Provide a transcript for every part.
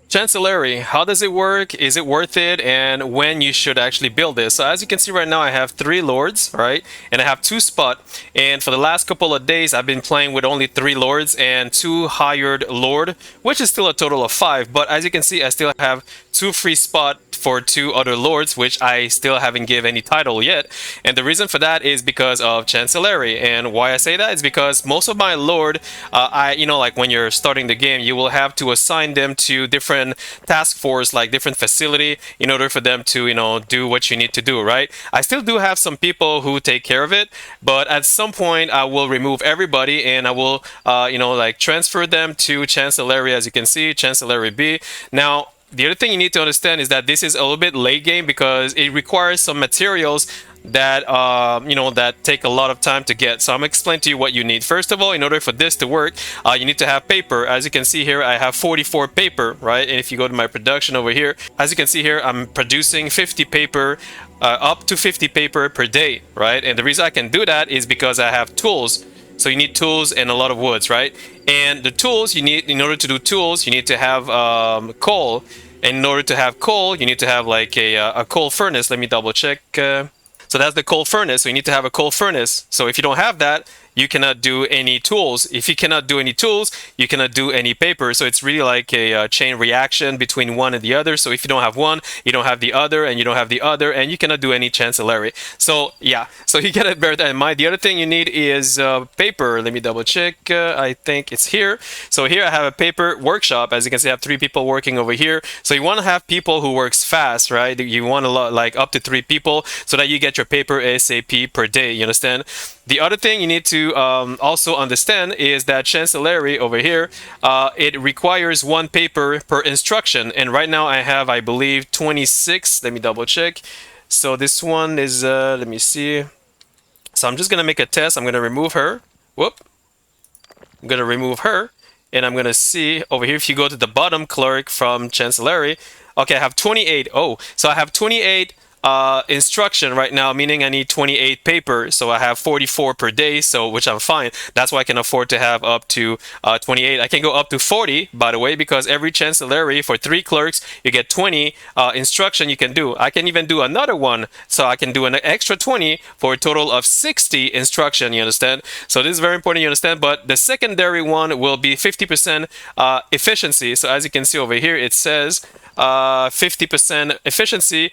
Chancellery, how does it work? Is it worth it? And when you should actually build this? So as you can see right now, I have 3 lords, right? And I have 2 spot. And for the last couple of days, I've been playing with only 3 lords and 2 hired lord, which is still a total of 5. But as you can see, I still have 2 free spot for 2 other lords, which I still haven't given any title yet. And the reason for that is because of Chancellery. And why I say that is because most of my lord, like when you're starting the game, you will have to assign them to different task force, like different facility, in order for them to, do what you need to do, right? I still do have some people who take care of it, but at some point I will remove everybody and I will, transfer them to Chancellery, as you can see, Chancellery B. Now, the other thing you need to understand is that this is a little bit late game because it requires some materials that that take a lot of time to get. So I'm gonna explain to you what you need. First of all, in order for this to work, you need to have paper. As you can see here, I have 44 paper, right? And if you go to my production over here, as you can see here, I'm producing 50 paper, up to 50 paper per day, right? And the reason I can do that is because I have tools. So you need tools and a lot of woods, right? And the tools you need, in order to do tools, you need to have coal. And in order to have coal, you need to have like a coal furnace. Let me double check. So that's the coal furnace. So you need to have a coal furnace. So if you don't have that, you cannot do any tools. If you cannot do any tools, you cannot do any paper. So it's really like a chain reaction between one and the other. So if you don't have one, you don't have the other, and you don't have the other, and you cannot do any Chancellery. So yeah, so you gotta bear that in mind. The other thing you need is paper. Let me double check. I think it's here. So here I have a paper workshop. As you can see, I have 3 people working over here. So you want to have people who works fast, right? You want a lot, like up to 3 people, so that you get your paper ASAP per day. You understand? The other thing you need to also understand is that Chancellery over here, it requires 1 paper per instruction. And right now I have, I believe, 26. Let me double check. So this one is, let me see. So I'm just going to make a test. I'm going to remove her. Whoop. I'm going to remove her. And I'm going to see over here, if you go to the bottom clerk from Chancellery. Okay, I have 28. Oh, so I have 28 instruction right now, meaning I need 28 paper. So I have 44 per day, so which I'm fine. That's why I can afford to have up to 28. I can go up to 40, by the way, because every Chancellery for 3 clerks, you get 20 instruction you can do. I can even do another one, so I can do an extra 20 for a total of 60 instruction, you understand? So this is very important, you understand, but the secondary one will be 50% efficiency. So as you can see over here, it says 50% efficiency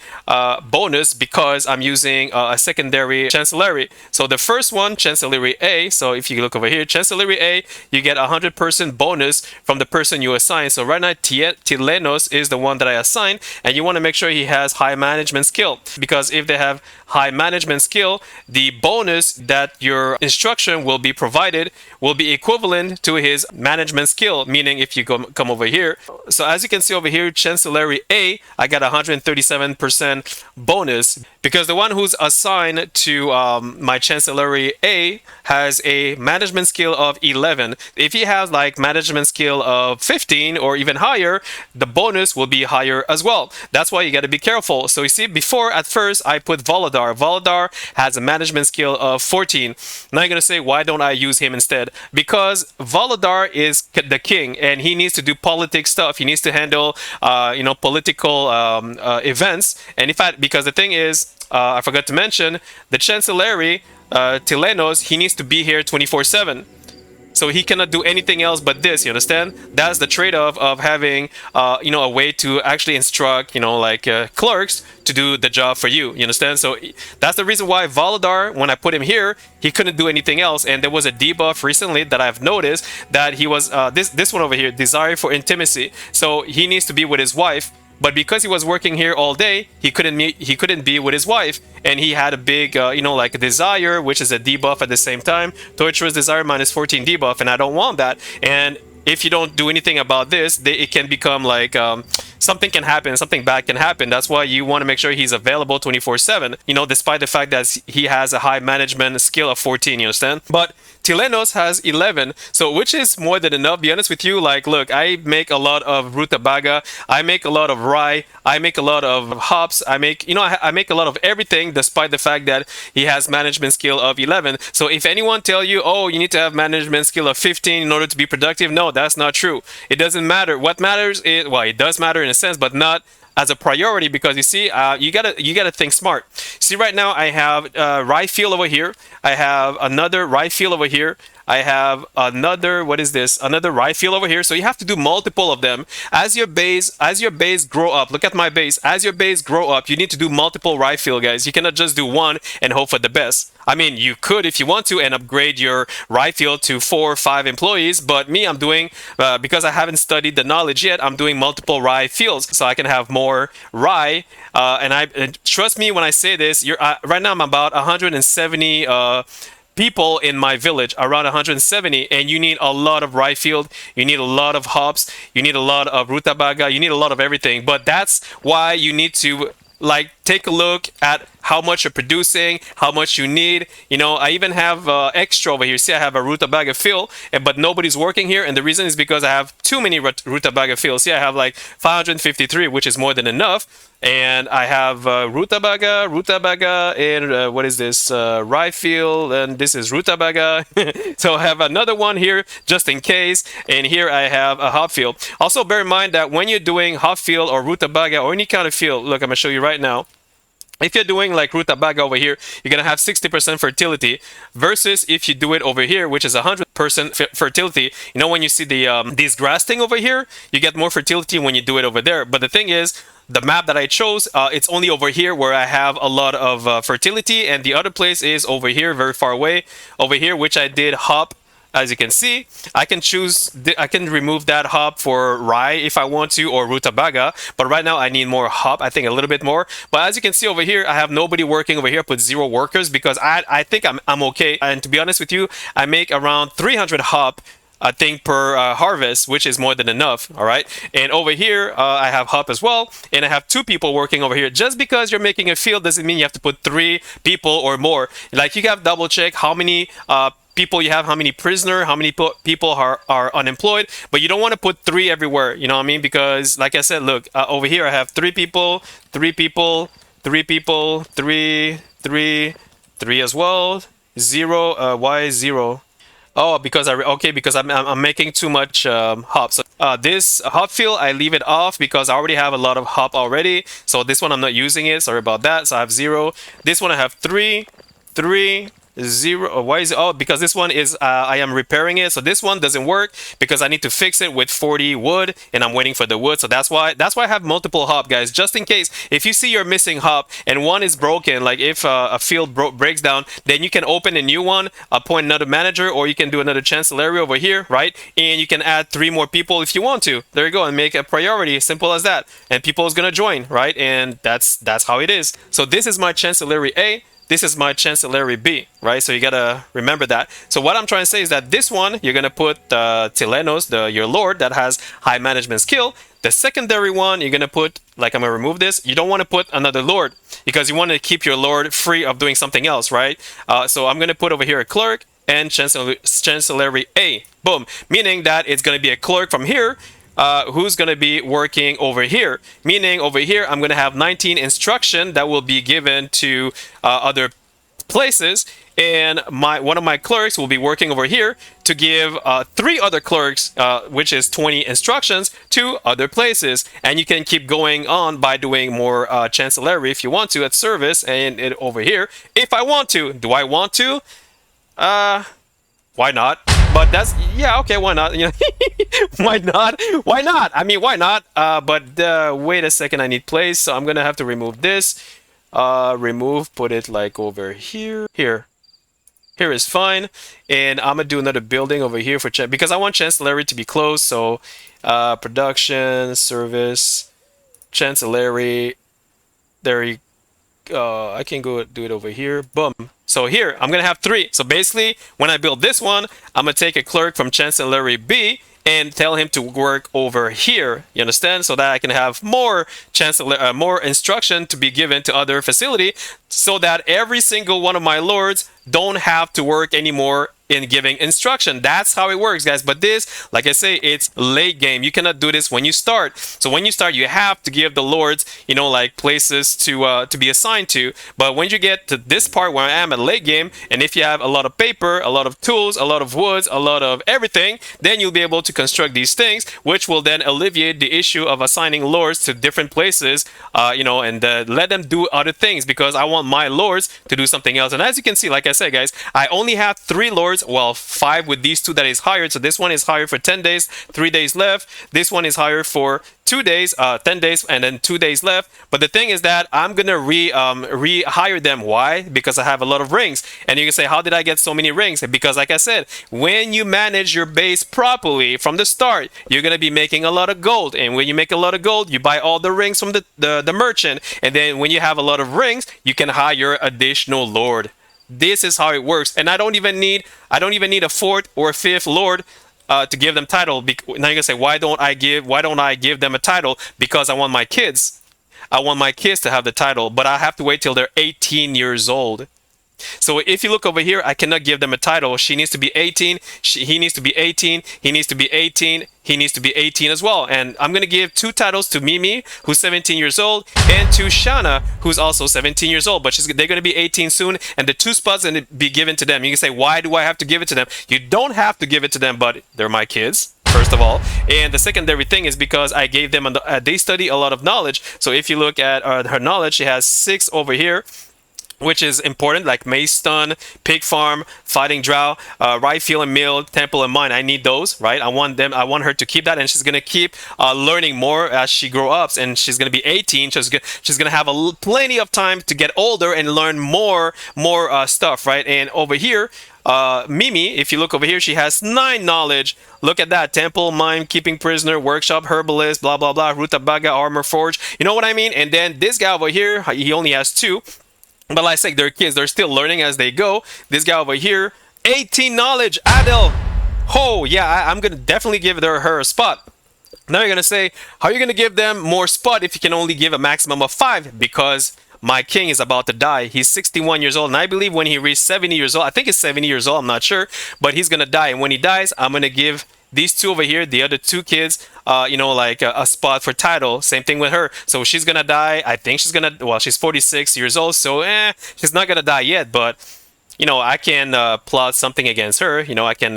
bonus because I'm using a secondary Chancellery. So the first one, Chancellery A, so if you look over here, Chancellery A, you get 100% bonus from the person you assign. So right now, Tilenos is the one that I assigned, and you want to make sure he has high management skill, because if they have high management skill, the bonus that your instruction will be provided will be equivalent to his management skill, meaning if you come over here. So as you can see over here, Chancellery A, I got 137% bonus because the one who's assigned to my Chancellery A has a management skill of 11. If he has like management skill of 15 or even higher, the bonus will be higher as well. That's why you got to be careful. So you see, before at first I put Volodar. Volodar has a management skill of 14. Now you're going to say, why don't I use him instead? Because Volodar is the king and he needs to do politic stuff. He needs to handle, political events. And because the thing is, I forgot to mention, the Chancellery, Tilenos, he needs to be here 24/7. So he cannot do anything else but this, you understand? That's the trade-off of having, a way to actually instruct, clerks to do the job for you, you understand? So that's the reason why Volodar, when I put him here, he couldn't do anything else. And there was a debuff recently that I've noticed that he was, this one over here, desire for intimacy. So he needs to be with his wife. But because he was working here all day, he couldn't be with his wife, and he had a big, a desire, which is a debuff at the same time. Torturous desire minus 14 debuff, and I don't want that. And if you don't do anything about this, it can become like something can happen, something bad can happen. That's why you want to make sure he's available 24/7. Despite the fact that he has a high management skill of 14. You understand? But Tilenos has 11, so which is more than enough. Be honest with you, like, look, I make a lot of rutabaga, I make a lot of rye, I make a lot of hops, I make, I make a lot of everything, despite the fact that he has management skill of 11. So if anyone tell you, oh, you need to have management skill of 15 in order to be productive, no, that's not true. It doesn't matter. What matters is, well, it does matter in a sense, but not as a priority, because you see, you gotta think smart. See, right now I have rye field over here. I have another rye field over here. I have another, what is this? Another rye field over here. So you have to do multiple of them. As your base grow up, look at my base. As your base grow up, you need to do multiple rye field, guys. You cannot just do one and hope for the best. I mean, you could if you want to and upgrade your rye field to 4 or 5 employees, but me, I'm doing, because I haven't studied the knowledge yet, I'm doing multiple rye fields so I can have more rye. And trust me when I say this, right now I'm about 170 people in my village, around 170, and you need a lot of rye field, you need a lot of hops, you need a lot of rutabaga, you need a lot of everything. But that's why you need to, like, take a look at how much you're producing, how much you need. I even have extra over here. See, I have a rutabaga field, but nobody's working here, and the reason is because I have too many rutabaga fields. See, I have like 553, which is more than enough. And I have rutabaga, and what is this? Rye field, and this is rutabaga. So I have another one here just in case, and here I have a hop field. Also, bear in mind that when you're doing hop field or rutabaga or any kind of field, look, I'm gonna show you right now. If you're doing like rutabaga over here, you're gonna have 60% fertility, versus if you do it over here, which is 100% fertility. When you see these grass thing over here, you get more fertility when you do it over there. But the thing is, the map that I chose, it's only over here where I have a lot of fertility, and the other place is over here, very far away over here, which I did hop. As you can see, I can remove that hop for rye if I want to, or rutabaga, but right now I need more hop, I think a little bit more. But as you can see over here, I have nobody working over here. I put 0 workers because I think I'm okay. And to be honest with you, I make around 300 hop, I think, per harvest, which is more than enough. All right. And over here, I have hop as well, and I have 2 people working over here. Just because you're making a field doesn't mean you have to put 3 people or more. Like, you have double check how many people you have, how many prisoner, how many people are unemployed, but you don't want to put 3 everywhere. You know what I mean? Because, like I said, look, over here I have 3 people, 3 people, 3 people, 3, 3, 3 as well. 0. Why 0? Oh, because I'm making too much hops. This hop field, I leave it off because I already have a lot of hop already. So this one I'm not using it. Sorry about that. So I have 0. This one I have 3, 3, 0. Why is it? Oh, because this one is I am repairing it. So this one doesn't work because I need to fix it with 40 wood, and I'm waiting for the wood. So that's why I have multiple hop, guys, just in case if you see you're missing hop and one is broken, like if a field breaks down, then you can open a new one, appoint another manager, or you can do another chancellery over here, right? And you can add 3 more people if you want to. There you go, and make a priority. Simple as that. And people is gonna join, right? And that's how it is. So this is my chancellery A. This is my chancellery B, right? So you gotta remember that. So what I'm trying to say is that this one, you're gonna put Tilenos, your lord that has high management skill. The secondary one, you're gonna put, like, I'm gonna remove this. You don't want to put another lord because you want to keep your lord free of doing something else, right? So I'm gonna put over here a clerk and chancellery A. Boom, meaning that it's gonna be a clerk from here. Who's going to be working over here, meaning over here I'm going to have 19 instruction that will be given to other places, and one of my clerks will be working over here to give 3 other clerks, which is 20 instructions, to other places. And you can keep going on by doing more chancellery if you want to at service, and over here if I want to. Do I want to? Why not? But that's, yeah, okay, why not? Why not? Why not? I mean, why not? But wait a second, I need place, so I'm gonna have to remove this. Remove, put it like over here. Here is fine, and I'm gonna do another building over here for because I want chancellery to be closed. So production, service, chancellery. There you I can go do it over here. Boom. So here, I'm going to have 3. So basically, when I build this one, I'm going to take a clerk from chancellery B and tell him to work over here. You understand? So that I can have more more instruction to be given to other facility, so that every single one of my lords don't have to work anymore in giving instruction. That's how it works, guys. But this, like I say, it's late game. You cannot do this when you start. So when you start, you have to give the lords, like places to be assigned to. But when you get to this part where I am at late game, and if you have a lot of paper, a lot of tools, a lot of woods, a lot of everything, then you'll be able to construct these things, which will then alleviate the issue of assigning lords to different places, and let them do other things, because I want my lords to do something else. And as you can see, like I said, guys, I only have 3 lords, well, 5 with these 2 that is hired. So this one is hired for 10 days, 3 days left. This one is hired for 2 days, 10 days, and then 2 days left. But the thing is that I'm gonna rehire them. Why? Because I have a lot of rings. And you can say, how did I get so many rings? Because like I said, when you manage your base properly from the start, you're gonna be making a lot of gold. And when you make a lot of gold, you buy all the rings from the merchant. And then when you have a lot of rings, you can hire additional lord. This is how it works. And I don't even need a 4th or 5th lord to give them title. Now you're gonna say, why don't I give them a title? Because I want my kids. I want my kids to have the title, but I have to wait till they're 18 years old. So if you look over here, I cannot give them a title. She needs to be 18. He needs to be 18. He needs to be 18. He needs to be 18 as well. And I'm going to give 2 titles to Mimi, who's 17 years old, and to Shana, who's also 17 years old. But they're going to be 18 soon, and the 2 spots are going to be given to them. You can say, why do I have to give it to them? You don't have to give it to them, but they're my kids, first of all. And the secondary thing is because I gave them, they study a lot of knowledge. So if you look at her knowledge, she has 6 over here, which is important, like Maze Stun, Pig Farm, Fighting Drow, Rye Field and Mill, Temple and Mine. I need those, right? I want her to keep that, and she's gonna keep learning more as she grows up, and she's gonna be 18. She's gonna have plenty of time to get older and learn more stuff, right? And over here, Mimi, if you look over here, she has 9 knowledge. Look at that: Temple, Mine, Keeping Prisoner, Workshop, Herbalist, blah blah blah, Rutabaga, Armor Forge. You know what I mean? And then this guy over here, he only has 2. But like I said, they're kids. They're still learning as they go. This guy over here, 18 knowledge. Adel. Oh, yeah, I'm going to definitely give her a spot. Now you're going to say, how are you going to give them more spot if you can only give a maximum of 5? Because my king is about to die. He's 61 years old. And I believe when he reaches 70 years old, I think it's 70 years old, I'm not sure. But he's going to die. And when he dies, I'm going to give these 2 over here, the other 2 kids, like a spot for title. Same thing with her. So she's gonna die. I think she's gonna, well, she's 46 years old, so she's not gonna die yet. But I can plot something against her. I can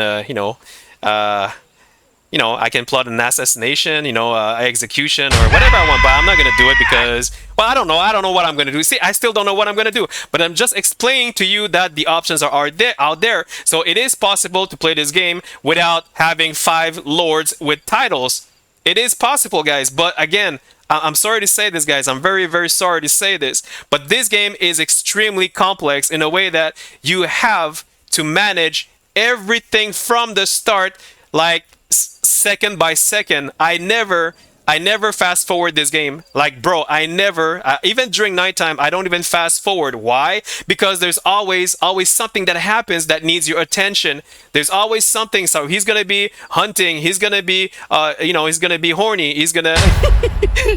I can plot an assassination, execution or whatever I want, but I'm not going to do it because, well, I don't know. I don't know what I'm going to do. See, I still don't know what I'm going to do, but I'm just explaining to you that the options are out there. So it is possible to play this game without having 5 lords with titles. It is possible, guys, but again, I'm sorry to say this, guys. I'm very, very sorry to say this, but this game is extremely complex in a way that you have to manage everything from the start, like second by second. I never fast forward this game. Like, bro, I never, even during nighttime, I don't even fast forward. Why? Because there's always something that happens that needs your attention. There's always something. So he's gonna be hunting. He's gonna be, he's gonna be horny. He's gonna,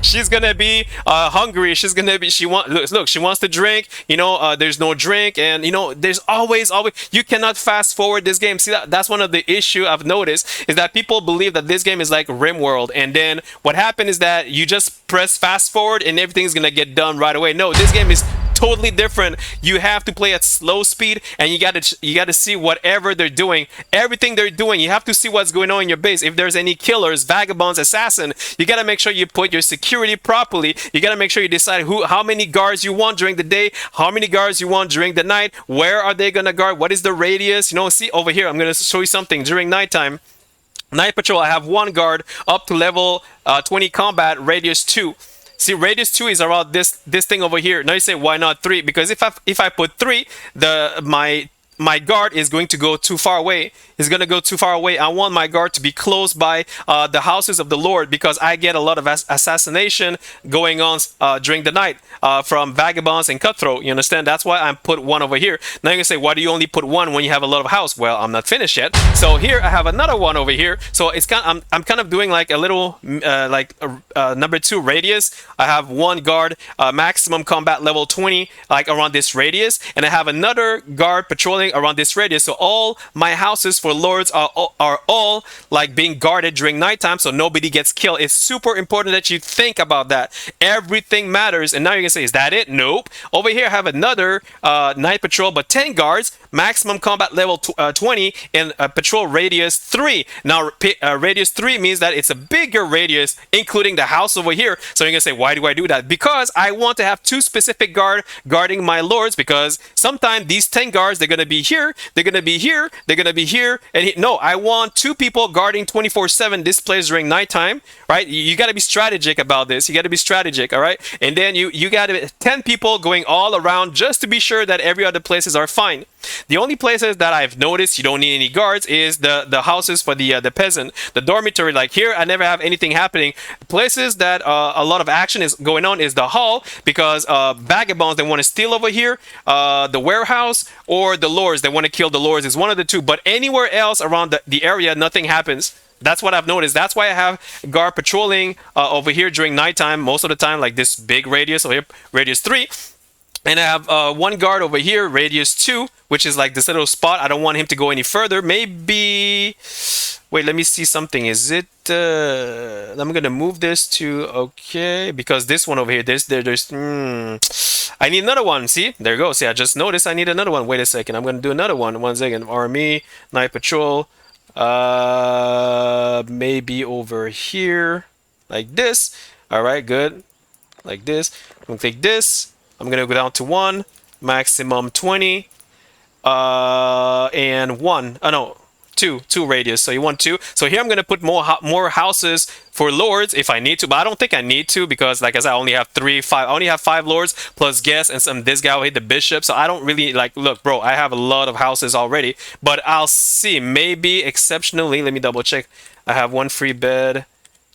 she's gonna be hungry. She's gonna be, she wants to drink. There's no drink, and there's always. You cannot fast forward this game. See, that's one of the issue I've noticed is that people believe that this game is like RimWorld, and then what happen is that you just press fast forward and everything's gonna get done right away. No, this game is totally different. You have to play at slow speed, and you gotta see whatever they're doing, everything they're doing. You have to see what's going on in your base. If there's any killers, vagabonds, assassin, you gotta make sure you put your security properly. You gotta make sure you decide how many guards you want during the day, how many guards you want during the night, where are they gonna guard, what is the radius. See over here, I'm gonna show you something during nighttime. Night patrol, I have 1 guard up to level 20 combat, radius 2. See, radius 2 is around this thing over here. Now you say, why not 3? Because if I put 3, my guard is going to go too far away. It's going to go too far away. I want my guard to be close by the houses of the Lord, because I get a lot of assassination going on during the night from vagabonds and cutthroat. You understand? That's why I put 1 over here. Now you're going to say, why do you only put 1 when you have a lot of house? Well, I'm not finished yet. So here I have another 1 over here. So it's I'm kind of doing like a little number 2 radius. I have 1 guard maximum combat level 20, like around this radius, and I have another guard patrolling patrolling around this radius. So all my houses for lords are all like being guarded during nighttime, so nobody gets killed. It's super important that you think about that. Everything matters. And now you're gonna say, is that it? Nope. Over here I have another night patrol, but 10 guards, maximum combat level 20, and patrol radius 3. Now radius 3 means that it's a bigger radius, including the house over here. So you're gonna say, why do I do that? Because I want to have 2 specific guarding my lords, because sometimes these 10 guards, they're gonna be here, they're gonna be here, they're gonna be here, and no, I want 2 people guarding 24/7 this place during nighttime, right? You got to be strategic about this. You got to be strategic, all right? And then you got 10 people going all around just to be sure that every other places are fine. The only places that I've noticed you don't need any guards is the houses for the peasant, the dormitory. Like here, I never have anything happening. Places that a lot of action is going on is the hall, because vagabonds, they want to steal over here, the warehouse, or the lords, they want to kill the lords. Is one of the two. But anywhere else around the area, nothing happens. That's what I've noticed. That's why I have guard patrolling over here during nighttime most of the time, like this big radius over here, radius 3. And I have 1 guard over here, radius 2, which is like this little spot. I don't want him to go any further. Maybe... Wait, let me see something. Is it... I'm going to move this to... Okay, because this one over here, there's... I need another one. See? There you go. See, I just noticed I need another one. Wait a second. I'm going to do another one. 1 second. Army, night patrol. Maybe over here. Like this. Alright, good. Like this. I'm going to take this. I'm going to go down to 1, maximum 20, and 1. Oh, no, 2 radius. So you want 2. So here I'm going to put more houses for lords if I need to, but I don't think I need to, because like I said, I only have 5. I only have 5 lords plus guests and some this guy over here, the bishop. So I don't really like. Look, bro, I have a lot of houses already, but I'll see. Maybe exceptionally, let me double check. I have 1 free bed.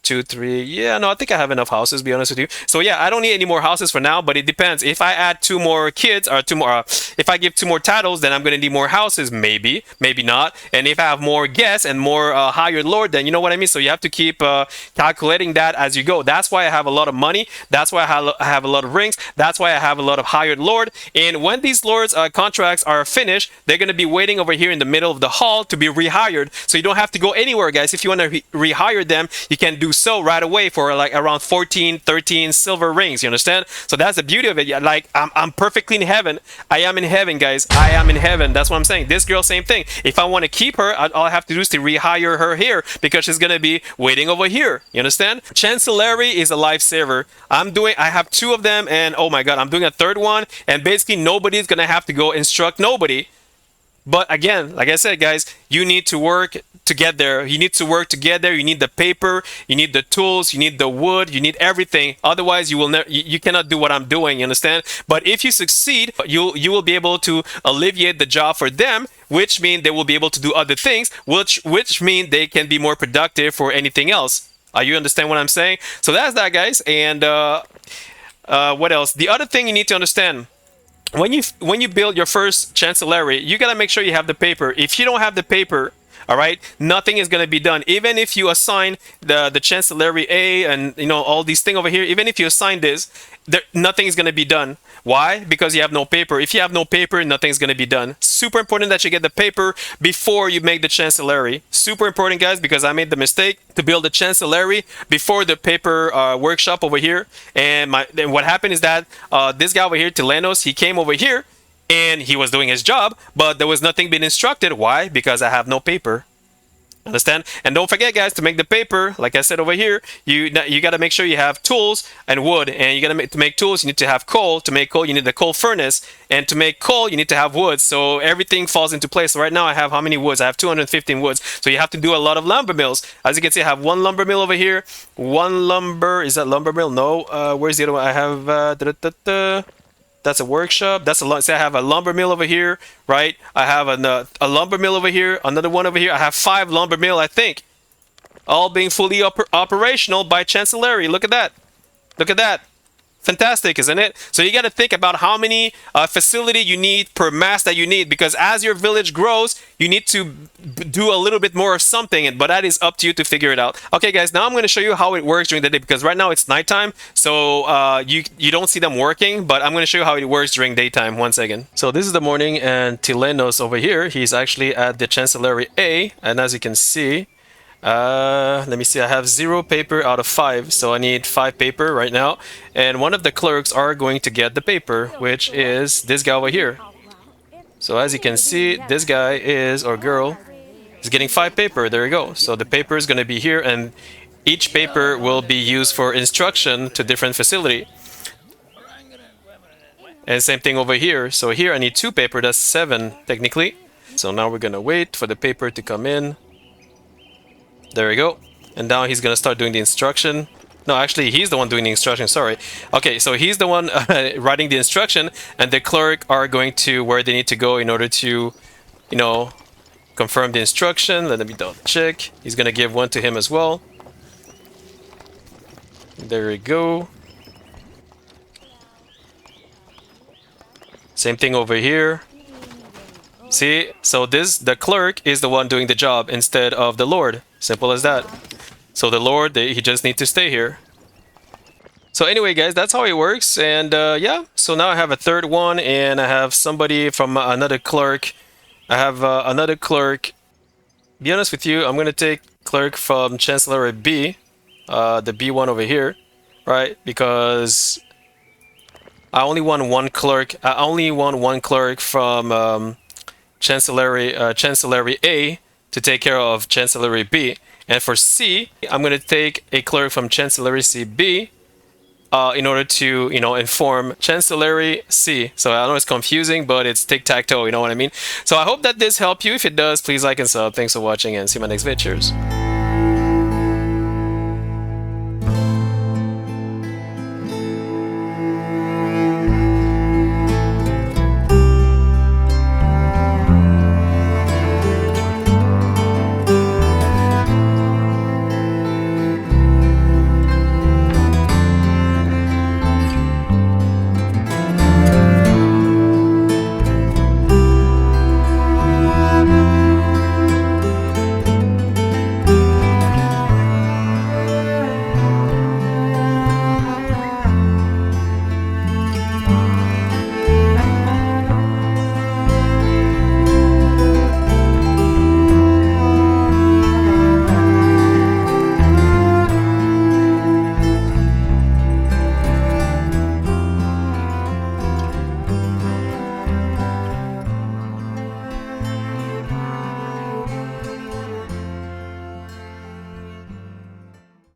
2, 3. Yeah, no, I think I have enough houses, to be honest with you. So yeah, I don't need any more houses for now, but it depends. If I add 2 more kids, or 2 more, if I give 2 more titles, then I'm gonna need more houses, maybe not. And if I have more guests and more hired lord, then you know what I mean. So you have to keep calculating that as you go. That's why I have a lot of money. That's why I have a lot of rings. That's why I have a lot of hired lord. And when these lords contracts are finished, they're gonna be waiting over here in the middle of the hall to be rehired. So you don't have to go anywhere, guys. If you want to rehire them, you can do so right away for like around 14, 13 silver rings. You understand? So that's the beauty of it. Yeah, like I'm perfectly in heaven. I am in heaven, guys. I am in heaven. That's what I'm saying. This girl, same thing. If I want to keep her, all I have to do is to rehire her here, because she's gonna be waiting over here. You understand? Chancellery is a lifesaver. I have 2 of them, and oh my god, I'm doing a 3rd one, and basically nobody's gonna have to go instruct nobody. But again, like I said, guys, you need to work to get there. You need to work to get there. You need the paper, you need the tools, you need the wood, you need everything. Otherwise, you will never. You cannot do what I'm doing. You understand? But if you succeed, you will be able to alleviate the job for them, which means they will be able to do other things, which mean they can be more productive for anything else. You understand what I'm saying? So that's that, guys. And what else? The other thing you need to understand. When you build your first chancellery, you gotta make sure you have the paper. If you don't have the paper, all right, nothing is gonna be done. Even if you assign the chancellery A and you know all these things over here, even if you assign this, nothing is gonna be done. Why? Because you have no paper. If you have no paper, nothing's gonna be done. Super important that you get the paper before you make the chancellery. Super important, guys, because I made the mistake to build the chancellery before the paper workshop over here. And what happened is that this guy over here, Tilenos, he came over here and he was doing his job, but there was nothing being instructed. Why? Because I have no paper. Understand? And don't forget, guys, to make the paper, like I said over here, you got to make sure you have tools and wood. And you got to make tools, you need to have coal. To make coal, you need the coal furnace. And to make coal, you need to have wood. So everything falls into place. So right now I have how many woods? I have 215 woods. So you have to do a lot of lumber mills. As you can see, I have 1 lumber mill over here. 1 lumber, is that lumber mill? No. Where's the other one? I have that's a workshop. That's a lot. Say I have a lumber mill over here, right? I have a lumber mill over here, another one over here. I have 5 lumber mill, I think, all being fully operational by Chancellery. Look at that. Look at that. Fantastic, isn't it? So you got to think about how many facility you need per mass that you need, because as your village grows, you need to do a little bit more of something, but that is up to you to figure it out. Okay, guys, now I'm going to show you how it works during the day, because right now it's nighttime, so you don't see them working, but I'm going to show you how it works during daytime. One second. So this is the morning, and Tilenos over here, he's actually at the Chancellery A, and as you can see, let me see, I have 0 paper out of 5, so I need 5 paper right now, and one of the clerks are going to get the paper, which is this guy over here. So as you can see, this guy is, or girl, is getting 5 paper. There you go. So the paper is going to be here, and each paper will be used for instruction to different facility. And same thing over here. So here I need 2 paper, that's 7 technically. So now we're going to wait for the paper to come in. There we go. And now he's going to start doing the instruction. No, actually, he's the one doing the instruction. Sorry. Okay, so he's the one writing the instruction, and the clerk are going to where they need to go in order to, you know, confirm the instruction. Let me double check. He's going to give one to him as well. There we go. Same thing over here. See, so the clerk is the one doing the job instead of the Lord. Simple as that. So the Lord, he just needs to stay here. So anyway, guys, that's how it works. And yeah, so now I have a third one, and I have somebody from another clerk. I have another clerk. Be honest with you, I'm going to take clerk from Chancellery B, the B1 over here, right? Because I only want one clerk. I only want one clerk from Chancellery A to take care of Chancellery B. And for C, I'm going to take a clerk from Chancellery CB in order to, you know, inform Chancellery C. So I know it's confusing, but it's tic-tac-toe, you know what I mean? So I hope that this helped you. If it does, please like and sub. Thanks for watching, and see you in my next video. Cheers.